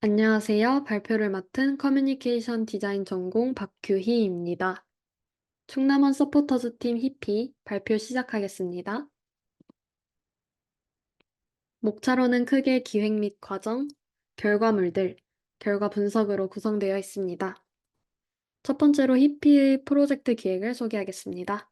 안녕하세요. 발표를 맡은 커뮤니케이션 디자인 전공 박규희입니다. 충남원 서포터즈 팀 히피 발표 시작하겠습니다. 목차로는 크게 기획 및 과정, 결과물들, 결과 분석으로 구성되어 있습니다. 첫 번째로 히피의 프로젝트 기획을 소개하겠습니다.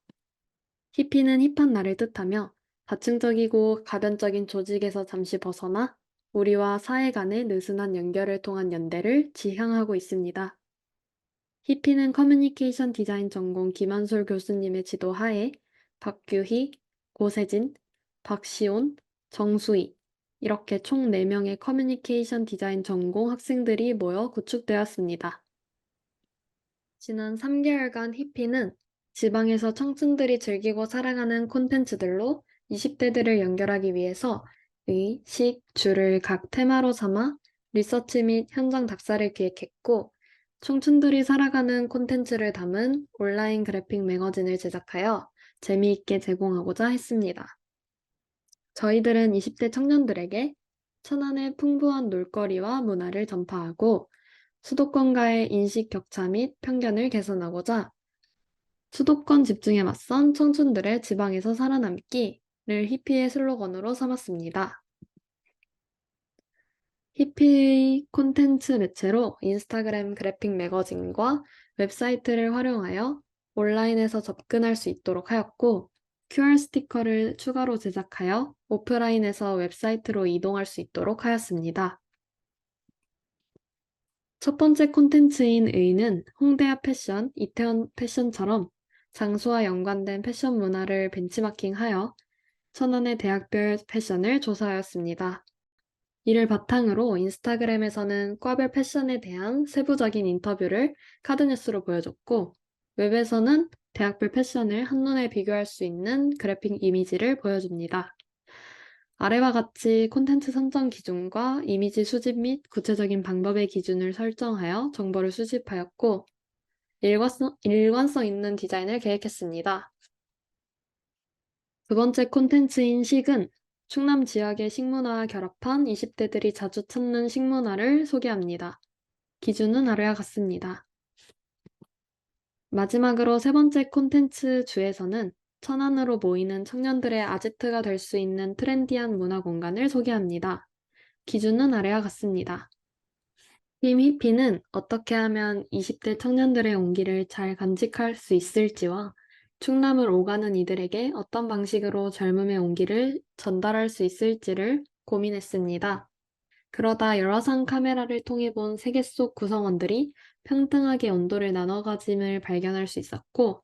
히피는 힙한 날을 뜻하며 다층적이고 가변적인 조직에서 잠시 벗어나 우리와 사회 간의 느슨한 연결을 통한 연대를 지향하고 있습니다. 히피는 커뮤니케이션 디자인 전공 김한솔 교수님의 지도 하에 박규희, 고세진, 박시온, 정수희 이렇게 총 4명의 커뮤니케이션 디자인 전공 학생들이 모여 구축되었습니다. 지난 3개월간 히피는 지방에서 청춘들이 즐기고 사랑하는 콘텐츠들로 20대들을 연결하기 위해서 의, 식, 주를 각 테마로 삼아 리서치 및 현장 답사를 기획했고 청춘들이 살아가는 콘텐츠를 담은 온라인 그래픽 매거진을 제작하여 재미있게 제공하고자 했습니다. 저희들은 20대 청년들에게 천안의 풍부한 놀거리와 문화를 전파하고 수도권과의 인식 격차 및 편견을 개선하고자 수도권 집중에 맞선 청춘들의 지방에서 살아남기를 히피의 슬로건으로 삼았습니다. 히피의 콘텐츠 매체로 인스타그램 그래픽 매거진과 웹사이트를 활용하여 온라인에서 접근할 수 있도록 하였고, QR 스티커를 추가로 제작하여 오프라인에서 웹사이트로 이동할 수 있도록 하였습니다. 첫 번째 콘텐츠인 의는 홍대 앞 패션, 이태원 패션처럼 장소와 연관된 패션 문화를 벤치마킹하여 천안의 대학별 패션을 조사하였습니다. 이를 바탕으로 인스타그램에서는 과별 패션에 대한 세부적인 인터뷰를 카드뉴스로 보여줬고, 웹에서는 대학별 패션을 한눈에 비교할 수 있는 그래픽 이미지를 보여줍니다. 아래와 같이 콘텐츠 선정 기준과 이미지 수집 및 구체적인 방법의 기준을 설정하여 정보를 수집하였고, 일관성 있는 디자인을 계획했습니다. 두 번째 콘텐츠인 식은 충남 지역의 식문화와 결합한 20대들이 자주 찾는 식문화를 소개합니다. 기준은 아래와 같습니다. 마지막으로 세 번째 콘텐츠 주에서는 천안으로 모이는 청년들의 아지트가 될 수 있는 트렌디한 문화 공간을 소개합니다. 기준은 아래와 같습니다. 팀 히피는 어떻게 하면 20대 청년들의 온기를 잘 간직할 수 있을지와 충남을 오가는 이들에게 어떤 방식으로 젊음의 온기를 전달할 수 있을지를 고민했습니다. 그러다 열화상 카메라를 통해 본 세계 속 구성원들이 평등하게 온도를 나눠 가짐을 발견할 수 있었고,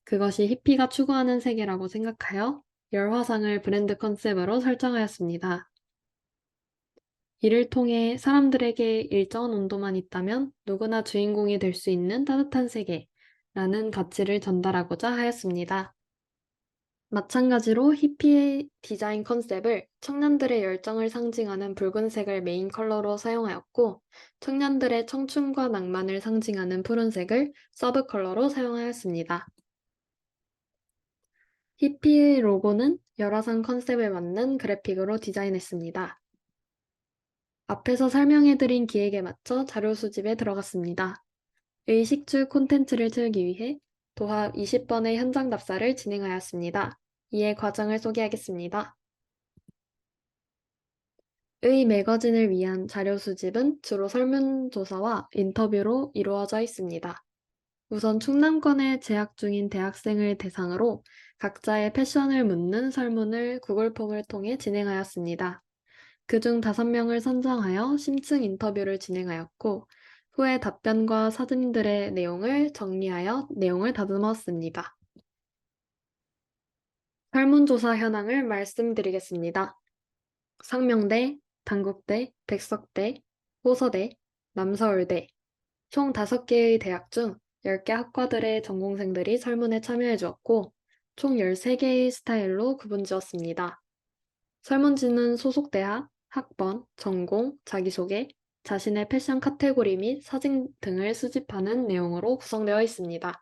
그것이 히피가 추구하는 세계라고 생각하여 열화상을 브랜드 컨셉으로 설정하였습니다. 이를 통해 사람들에게 일정한 온도만 있다면 누구나 주인공이 될 수 있는 따뜻한 세계라는 가치를 전달하고자 하였습니다. 마찬가지로 히피의 디자인 컨셉을 청년들의 열정을 상징하는 붉은색을 메인 컬러로 사용하였고, 청년들의 청춘과 낭만을 상징하는 푸른색을 서브 컬러로 사용하였습니다. 히피의 로고는 열화상 컨셉에 맞는 그래픽으로 디자인했습니다. 앞에서 설명해드린 기획에 맞춰 자료 수집에 들어갔습니다. 의식주 콘텐츠를 틀기 위해 도합 20번의 현장 답사를 진행하였습니다. 이에 과정을 소개하겠습니다. 의 매거진을 위한 자료 수집은 주로 설문조사와 인터뷰로 이루어져 있습니다. 우선 충남권에 재학 중인 대학생을 대상으로 각자의 패션을 묻는 설문을 구글 폼을 통해 진행하였습니다. 그중 5명을 선정하여 심층 인터뷰를 진행하였고, 후에 답변과 사진들의 내용을 정리하여 내용을 다듬었습니다. 설문조사 현황을 말씀드리겠습니다. 상명대, 단국대, 백석대, 호서대, 남서울대, 총 5개의 대학 중 10개 학과들의 전공생들이 설문에 참여해 주었고, 총 13개의 스타일로 구분 지었습니다. 설문지는 소속 대학, 학번, 전공, 자기소개, 자신의 패션 카테고리 및 사진 등을 수집하는 내용으로 구성되어 있습니다.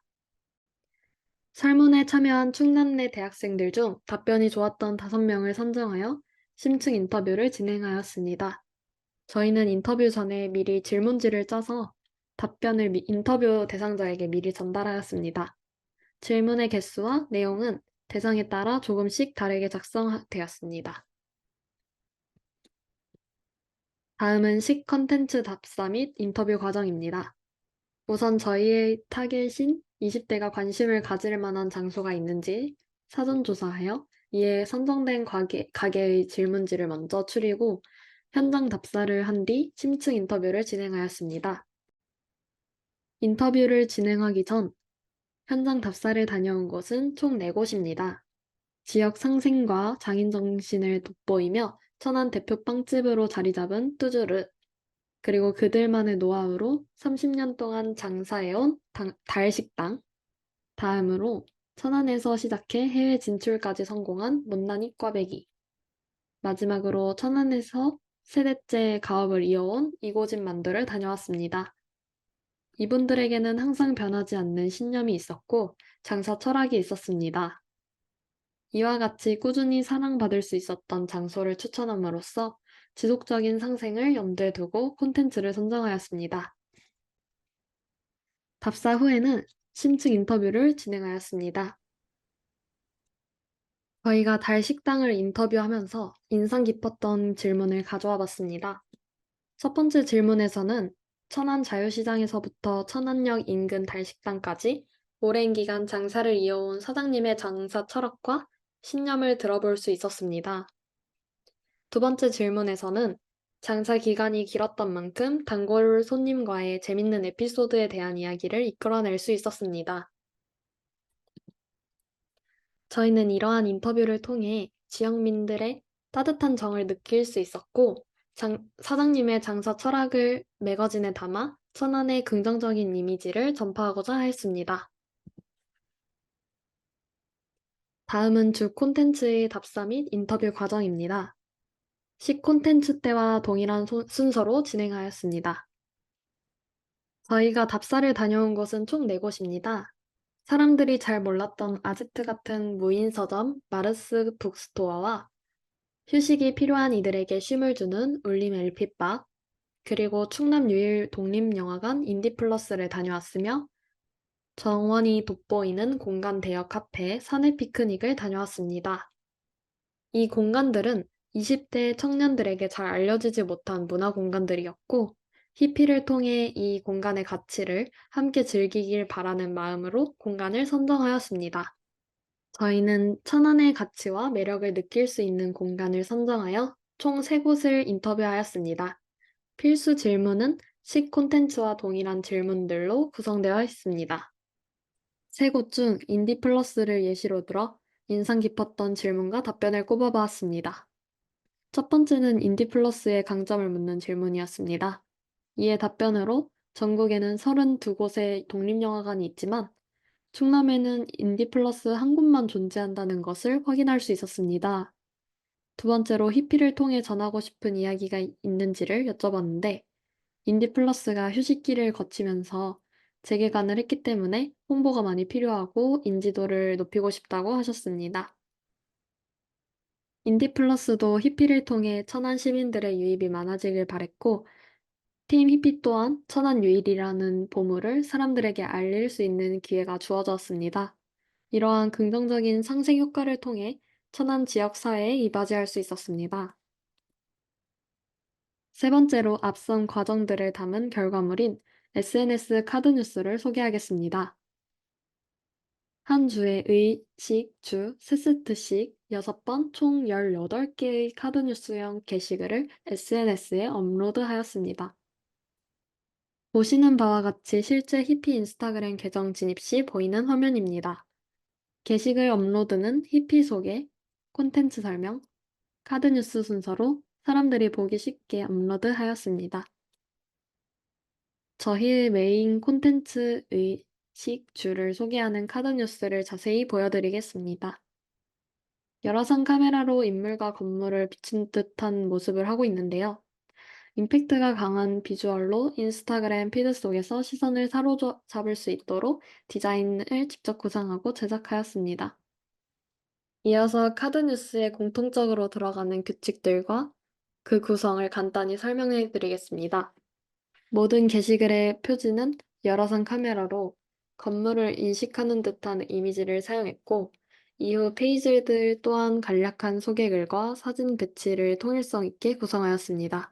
설문에 참여한 충남내 대학생들 중 답변이 좋았던 5명을 선정하여 심층 인터뷰를 진행하였습니다. 저희는 인터뷰 전에 미리 질문지를 짜서 답변을 인터뷰 대상자에게 미리 전달하였습니다. 질문의 개수와 내용은 대상에 따라 조금씩 다르게 작성되었습니다. 다음은 식 컨텐츠 답사 및 인터뷰 과정입니다. 우선 저희의 타겟인 20대가 관심을 가질 만한 장소가 있는지 사전 조사하여 이에 선정된 가게의 질문지를 먼저 추리고 현장 답사를 한 뒤 심층 인터뷰를 진행하였습니다. 인터뷰를 진행하기 전 현장 답사를 다녀온 곳은 총 4곳입니다. 지역 상생과 장인 정신을 돋보이며 천안 대표 빵집으로 자리 잡은 뚜주르, 그리고 그들만의 노하우로 30년 동안 장사해온 달식당, 다음으로 천안에서 시작해 해외 진출까지 성공한 못난이 꽈배기, 마지막으로 천안에서 세대째 가업을 이어온 이고집 만두를 다녀왔습니다. 이분들에게는 항상 변하지 않는 신념이 있었고 장사 철학이 있었습니다. 이와 같이 꾸준히 사랑받을 수 있었던 장소를 추천함으로써 지속적인 상생을 염두에 두고 콘텐츠를 선정하였습니다. 답사 후에는 심층 인터뷰를 진행하였습니다. 저희가 달 식당을 인터뷰하면서 인상 깊었던 질문을 가져와 봤습니다. 첫 번째 질문에서는 천안 자유시장에서부터 천안역 인근 달식당까지 오랜 기간 장사를 이어온 사장님의 장사 철학과 신념을 들어볼 수 있었습니다. 두 번째 질문에서는 장사 기간이 길었던 만큼 단골 손님과의 재밌는 에피소드에 대한 이야기를 이끌어낼 수 있었습니다. 저희는 이러한 인터뷰를 통해 지역민들의 따뜻한 정을 느낄 수 있었고, 사장님의 장사 철학을 매거진에 담아 천안의 긍정적인 이미지를 전파하고자 했습니다. 다음은 주 콘텐츠의 답사 및 인터뷰 과정입니다. 시 콘텐츠 때와 동일한 순서로 진행하였습니다. 저희가 답사를 다녀온 곳은 총 4곳입니다. 사람들이 잘 몰랐던 아지트 같은 무인 서점 마르스 북스토어와 휴식이 필요한 이들에게 쉼을 주는 울림 LP바, 그리고 충남 유일 독립영화관 인디플러스를 다녀왔으며 정원이 돋보이는 공간 대여 카페 사내 피크닉을 다녀왔습니다. 이 공간들은 20대 청년들에게 잘 알려지지 못한 문화 공간들이었고, 히피를 통해 이 공간의 가치를 함께 즐기길 바라는 마음으로 공간을 선정하였습니다. 저희는 천안의 가치와 매력을 느낄 수 있는 공간을 선정하여 총 3곳을 인터뷰하였습니다. 필수 질문은 식 콘텐츠와 동일한 질문들로 구성되어 있습니다. 3곳 중 인디플러스를 예시로 들어 인상 깊었던 질문과 답변을 꼽아보았습니다. 첫 번째는 인디플러스의 강점을 묻는 질문이었습니다. 이에 답변으로 전국에는 32곳의 독립영화관이 있지만 충남에는 인디플러스 한 곳만 존재한다는 것을 확인할 수 있었습니다. 두 번째로 히피를 통해 전하고 싶은 이야기가 있는지를 여쭤봤는데 인디플러스가 휴식기를 거치면서 재개관을 했기 때문에 홍보가 많이 필요하고 인지도를 높이고 싶다고 하셨습니다. 인디플러스도 히피를 통해 천안 시민들의 유입이 많아지길 바랬고 팀 히피 또한 천안 유일이라는 보물을 사람들에게 알릴 수 있는 기회가 주어졌습니다. 이러한 긍정적인 상생 효과를 통해 천안 지역 사회에 이바지할 수 있었습니다. 세 번째로 앞선 과정들을 담은 결과물인 SNS 카드 뉴스를 소개하겠습니다. 한 주에 의, 식, 주, 세세트씩 6번 총 18개의 카드 뉴스형 게시글을 SNS에 업로드하였습니다. 보시는 바와 같이 실제 히피 인스타그램 계정 진입 시 보이는 화면입니다. 게시글 업로드는 히피 소개, 콘텐츠 설명, 카드 뉴스 순서로 사람들이 보기 쉽게 업로드하였습니다. 저희의 메인 콘텐츠의 식주를 소개하는 카드 뉴스를 자세히 보여드리겠습니다. 열화상 카메라로 인물과 건물을 비춘 듯한 모습을 하고 있는데요. 임팩트가 강한 비주얼로 인스타그램 피드 속에서 시선을 사로잡을 수 있도록 디자인을 직접 구상하고 제작하였습니다. 이어서 카드 뉴스에 공통적으로 들어가는 규칙들과 그 구성을 간단히 설명해 드리겠습니다. 모든 게시글의 표지는 열화상 카메라로 건물을 인식하는 듯한 이미지를 사용했고, 이후 페이지들 또한 간략한 소개글과 사진 배치를 통일성 있게 구성하였습니다.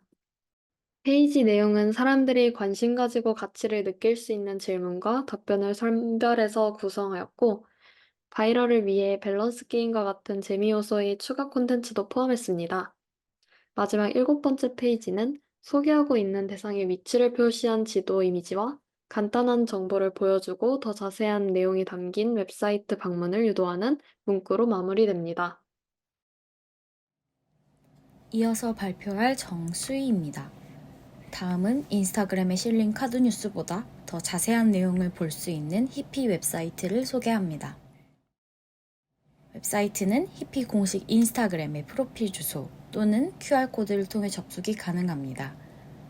페이지 내용은 사람들이 관심 가지고 가치를 느낄 수 있는 질문과 답변을 선별해서 구성하였고, 바이럴을 위해 밸런스 게임과 같은 재미 요소의 추가 콘텐츠도 포함했습니다. 마지막 7번째 페이지는 소개하고 있는 대상의 위치를 표시한 지도 이미지와 간단한 정보를 보여주고 더 자세한 내용이 담긴 웹사이트 방문을 유도하는 문구로 마무리됩니다. 이어서 발표할 정수희입니다. 다음은 인스타그램에 실린 카드 뉴스보다 더 자세한 내용을 볼 수 있는 히피 웹사이트를 소개합니다. 웹사이트는 히피 공식 인스타그램의 프로필 주소 또는 QR코드를 통해 접속이 가능합니다.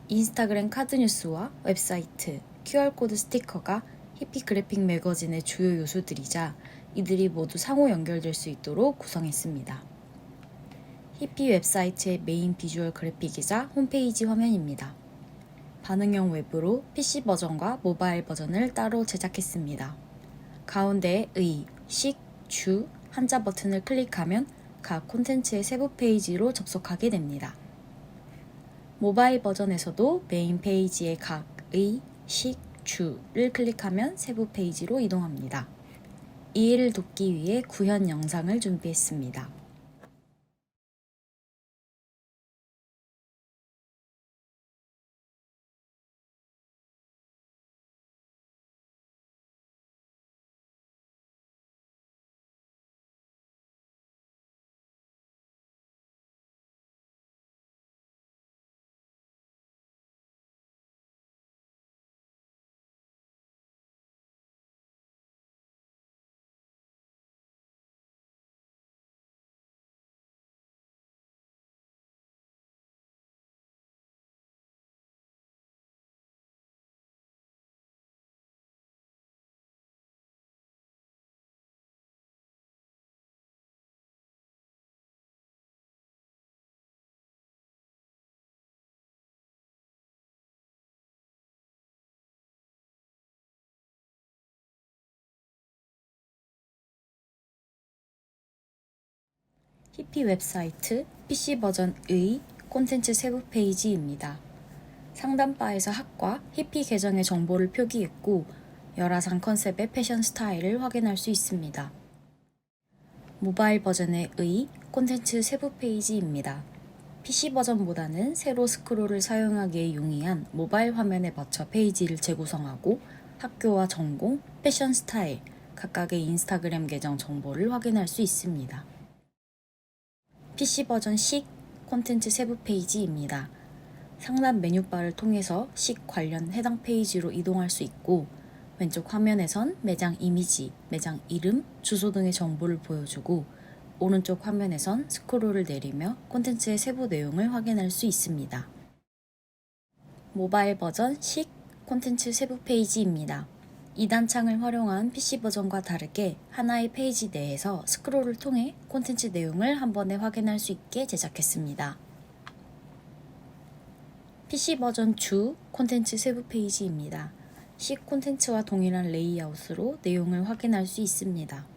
인스타그램 카드 뉴스와 웹사이트, QR코드 스티커가 히피 그래픽 매거진의 주요 요소들이자 이들이 모두 상호 연결될 수 있도록 구성했습니다. 히피 웹사이트의 메인 비주얼 그래픽이자 홈페이지 화면입니다. 반응형 웹으로 PC 버전과 모바일 버전을 따로 제작했습니다. 가운데에 의, 식, 주, 한자 버튼을 클릭하면 각 콘텐츠의 세부 페이지로 접속하게 됩니다. 모바일 버전에서도 메인 페이지의 각 의, 식, 주를 클릭하면 세부 페이지로 이동합니다. 이해를 돕기 위해 구현 영상을 준비했습니다. 히피 웹사이트 PC 버전의 콘텐츠 세부 페이지입니다. 상단바에서 학과 히피 계정의 정보를 표기했고 열화상 컨셉의 패션 스타일을 확인할 수 있습니다. 모바일 버전의 의 콘텐츠 세부 페이지입니다. PC 버전보다는 세로 스크롤을 사용하기에 용이한 모바일 화면에 맞춰 페이지를 재구성하고 학교와 전공, 패션 스타일, 각각의 인스타그램 계정 정보를 확인할 수 있습니다. PC 버전 식 콘텐츠 세부 페이지입니다. 상단 메뉴바를 통해서 식 관련 해당 페이지로 이동할 수 있고 왼쪽 화면에선 매장 이미지, 매장 이름, 주소 등의 정보를 보여주고 오른쪽 화면에선 스크롤을 내리며 콘텐츠의 세부 내용을 확인할 수 있습니다. 모바일 버전 식 콘텐츠 세부 페이지입니다. 2단 창을 활용한 PC 버전과 다르게 하나의 페이지 내에서 스크롤을 통해 콘텐츠 내용을 한 번에 확인할 수 있게 제작했습니다. PC 버전 주 콘텐츠 세부 페이지입니다. 식 콘텐츠와 동일한 레이아웃으로 내용을 확인할 수 있습니다.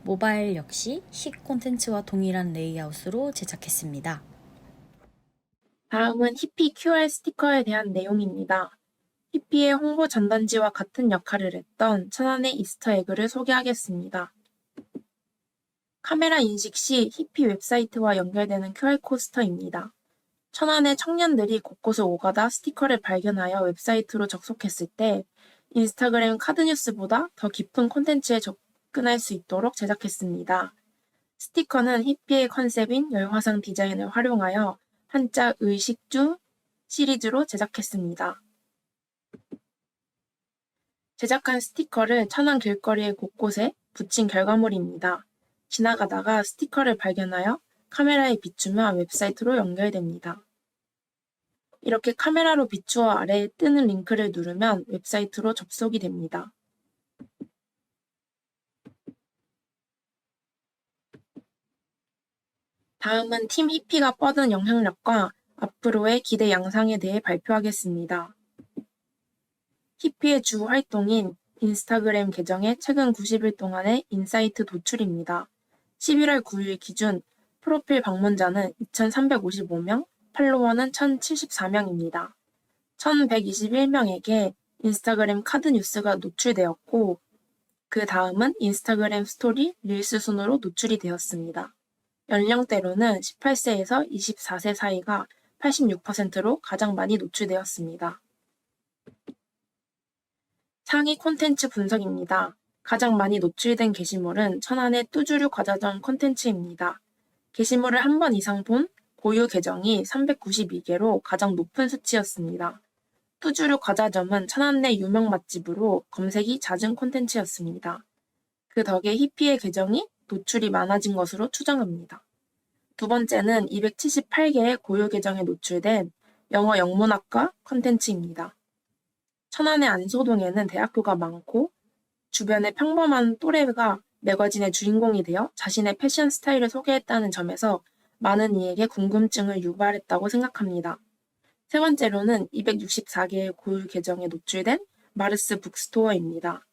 모바일 역시 식 콘텐츠와 동일한 레이아웃으로 제작했습니다. 다음은 히피 QR 스티커에 대한 내용입니다. 히피의 홍보 전단지와 같은 역할을 했던 천안의 이스터에그를 소개하겠습니다. 카메라 인식 시 히피 웹사이트와 연결되는 QR 코스터입니다. 천안의 청년들이 곳곳을 오가다 스티커를 발견하여 웹사이트로 접속했을 때 인스타그램 카드뉴스보다 더 깊은 콘텐츠에 접근할 수 있도록 제작했습니다. 스티커는 히피의 컨셉인 열화상 디자인을 활용하여 한자 의식주 시리즈로 제작했습니다. 제작한 스티커를 천안 길거리의 곳곳에 붙인 결과물입니다. 지나가다가 스티커를 발견하여 카메라에 비추면 웹사이트로 연결됩니다. 이렇게 카메라로 비추어 아래에 뜨는 링크를 누르면 웹사이트로 접속이 됩니다. 다음은 팀 히피가 뻗은 영향력과 앞으로의 기대 양상에 대해 발표하겠습니다. 히피의 주 활동인 인스타그램 계정의 최근 90일 동안의 인사이트 노출입니다. 11월 9일 기준 프로필 방문자는 2,355명, 팔로워는 1,074명입니다. 1,121명에게 인스타그램 카드 뉴스가 노출되었고, 그 다음은 인스타그램 스토리, 릴스 순으로 노출이 되었습니다. 연령대로는 18세에서 24세 사이가 86%로 가장 많이 노출되었습니다. 상위 콘텐츠 분석입니다. 가장 많이 노출된 게시물은 천안의 뚜주류 과자점 콘텐츠입니다. 게시물을 한 번 이상 본 고유 계정이 392개로 가장 높은 수치였습니다. 뚜주류 과자점은 천안 내 유명 맛집으로 검색이 잦은 콘텐츠였습니다. 그 덕에 히피의 계정이 노출이 많아진 것으로 추정합니다. 두 번째는 278개의 고유 계정에 노출된 영어 영문학과 콘텐츠입니다. 천안의 안소동에는 대학교가 많고 주변의 평범한 또래가 매거진의 주인공이 되어 자신의 패션 스타일을 소개했다는 점에서 많은 이에게 궁금증을 유발했다고 생각합니다. 세 번째로는 264개의 고유 계정에 노출된 마르스 북스토어입니다.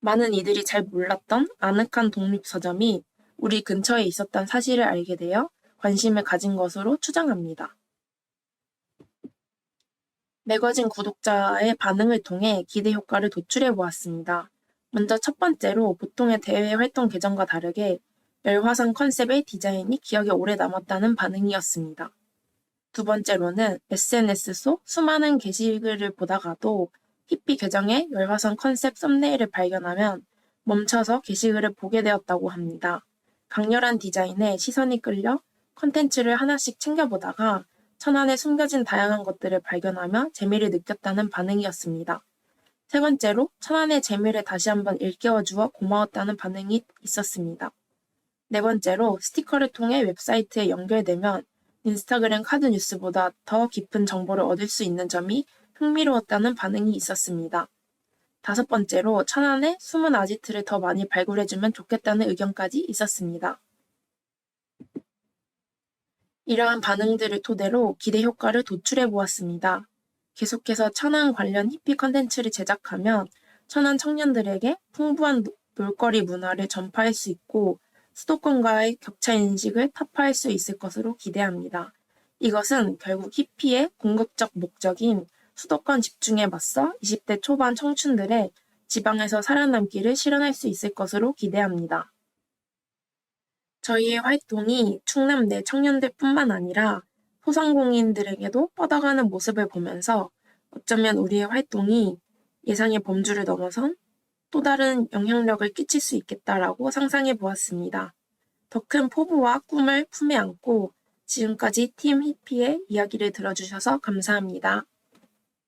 많은 이들이 잘 몰랐던 아늑한 독립서점이 우리 근처에 있었던 사실을 알게 되어 관심을 가진 것으로 추정합니다. 매거진 구독자의 반응을 통해 기대 효과를 도출해 보았습니다. 먼저 첫 번째로 보통의 대외 활동 계정과 다르게 열화상 컨셉의 디자인이 기억에 오래 남았다는 반응이었습니다. 두 번째로는 SNS 속 수많은 게시글을 보다가도 히피 계정의 열화상 컨셉 썸네일을 발견하면 멈춰서 게시글을 보게 되었다고 합니다. 강렬한 디자인에 시선이 끌려 컨텐츠를 하나씩 챙겨보다가 천안에 숨겨진 다양한 것들을 발견하며 재미를 느꼈다는 반응이었습니다. 세 번째로 천안의 재미를 다시 한번 일깨워주어 고마웠다는 반응이 있었습니다. 네 번째로 스티커를 통해 웹사이트에 연결되면 인스타그램 카드 뉴스보다 더 깊은 정보를 얻을 수 있는 점이 흥미로웠다는 반응이 있었습니다. 다섯 번째로 천안의 숨은 아지트를 더 많이 발굴해주면 좋겠다는 의견까지 있었습니다. 이러한 반응들을 토대로 기대 효과를 도출해 보았습니다. 계속해서 천안 관련 히피 컨텐츠를 제작하면 천안 청년들에게 풍부한 놀거리 문화를 전파할 수 있고 수도권과의 격차 인식을 타파할 수 있을 것으로 기대합니다. 이것은 결국 히피의 궁극적 목적인 수도권 집중에 맞서 20대 초반 청춘들의 지방에서 살아남기를 실현할 수 있을 것으로 기대합니다. 저희의 활동이 충남 내 청년들뿐만 아니라 소상공인들에게도 뻗어가는 모습을 보면서 어쩌면 우리의 활동이 예상의 범주를 넘어선 또 다른 영향력을 끼칠 수 있겠다라고 상상해 보았습니다. 더 큰 포부와 꿈을 품에 안고 지금까지 팀 히피의 이야기를 들어주셔서 감사합니다.